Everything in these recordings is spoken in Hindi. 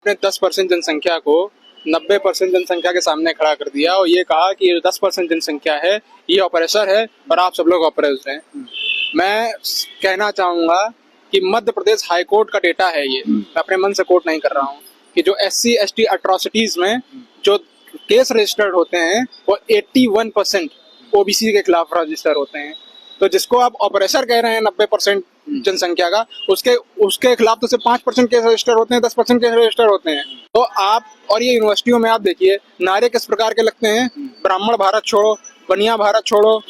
ने 10% जनसंख्या को 90% जनसंख्या के सामने खड़ा कर दिया और ये कहा कि ये 10% जनसंख्या है, ये ऑपरेसर है और आप सब लोग ऑपरेसर हैं। मैं कहना चाहूंगा कि मध्य प्रदेश हाई कोर्ट का डेटा है ये, मैं अपने मन से कोट नहीं कर रहा हूँ, कि जो SC ST अट्रॉसिटीज में जो केस रजिस्टर्ड होते हैं वो 81% OBC के खिलाफ रजिस्टर होते हैं। तो जिसको आप ऑपरेसर कह रहे हैं 90% जनसंख्या का, उसके खिलाफ तो सिर्फ 5% केस रजिस्टर होते हैं, 10% केस रजिस्टर होते हैं। तो आप और ये यूनिवर्सिटियों में आप देखिए नारे किस प्रकार के लगते हैं, ब्राह्मण भारत छोड़ो, बनिया भारत छोड़ो,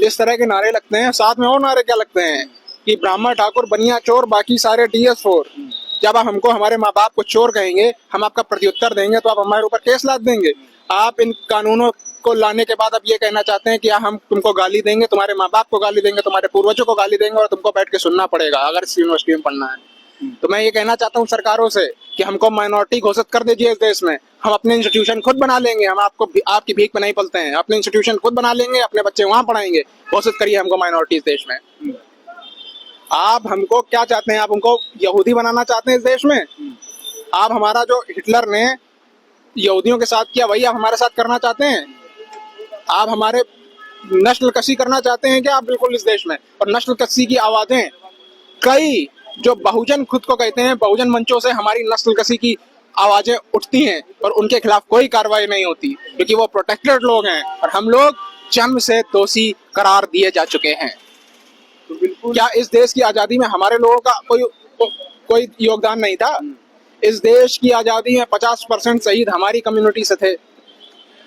इस तरह के नारे लगते हैं। साथ में और नारे क्या लगते हैं कि ब्राह्मण ठाकुर बनिया चोर, बाकी सारे DS4। जब आप हमको हमारे माँ बाप को चोर कहेंगे, हम आपका प्रत्युत्तर देंगे तो आप हमारे ऊपर केस लाद देंगे। आप इन कानूनों को लाने के बाद अब ये कहना चाहते हैं कि हम तुमको गाली देंगे, तुम्हारे माँ बाप को गाली देंगे, तुम्हारे पूर्वजों को गाली देंगे और तुमको बैठ के सुनना पड़ेगा अगर इस यूनिवर्सिटी में पढ़ना है। तो मैं ये कहना चाहता हूँ सरकारों से कि हमको माइनॉरिटी घोषित कर दीजिए इस देश में, हम अपने इंस्टीट्यूशन खुद बना लेंगे, हम आपकी भीख में नहीं पलते हैं, अपने इंस्टीट्यूशन खुद बना लेंगे, अपने बच्चे वहां पढ़ाएंगे। घोषित करिए हमको माइनॉरिटी इस देश में। आप हमको क्या चाहते हैं? आप हमको यहूदी बनाना चाहते हैं इस देश में? आप हमारा जो हिटलर ने यहूदियों के साथ किया वही आप हमारे साथ करना चाहते हैं? आप हमारे नस्ल कशी करना चाहते हैं क्या आप बिल्कुल इस देश में? और नस्ल कशी की आवाजें कई जो बहुजन खुद को कहते हैं, बहुजन मंचों से हमारी नस्ल कशी की आवाजें उठती हैं और उनके खिलाफ कोई कार्रवाई नहीं होती, क्योंकि वो प्रोटेक्टेड लोग हैं और हम लोग जन्म से दोषी करार दिए जा चुके हैं। तो बिल्कुल क्या इस देश की आजादी में हमारे लोगों का कोई योगदान नहीं था? इस देश की आजादी में 50% शहीद हमारी कम्युनिटी से थे।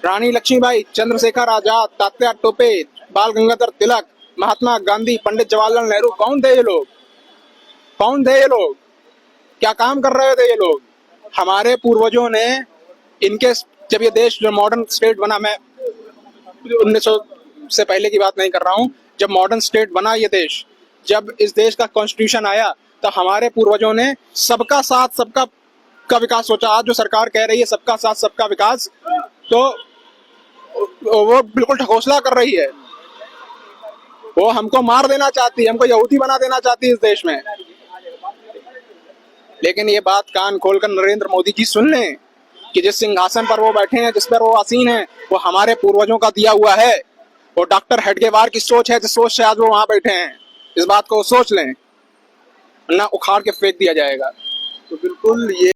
रानी लक्ष्मीबाई, चंद्रशेखर आजाद, तात्या टोपे, बाल गंगाधर तिलक, महात्मा गांधी, पंडित जवाहरलाल नेहरू, कौन थे ये लोग? कौन थे ये लोग? क्या काम कर रहे थे ये लोग? हमारे पूर्वजों ने इनके जब ये देश जो मॉडर्न स्टेट बना, मैं 1900 से पहले की बात नहीं कर रहा हूँ, जब मॉडर्न स्टेट बना ये देश, जब इस देश का कॉन्स्टिट्यूशन आया तो हमारे पूर्वजों ने सबका साथ सबका का विकास सोचा। आज जो सरकार कह रही है सबका साथ सबका विकास, तो वो बिल्कुल ढकोसला कर रही है। वो हमको मार देना चाहती है, हमको यहूदी बना देना चाहती है इस देश में। लेकिन ये बात कान खोलकर नरेंद्र मोदी जी सुन लें कि जिस सिंहासन पर वो बैठे हैं, जिस पर वो आसीन हैं, वो हमारे पूर्वजों का दिया हुआ है। वो डॉक्टर हेडगेवार की सोच है, जिस सोच से आज वो वहां बैठे हैं। इस बात को सोच लें, ना उखाड़ के फेंक दिया जाएगा। तो बिल्कुल ये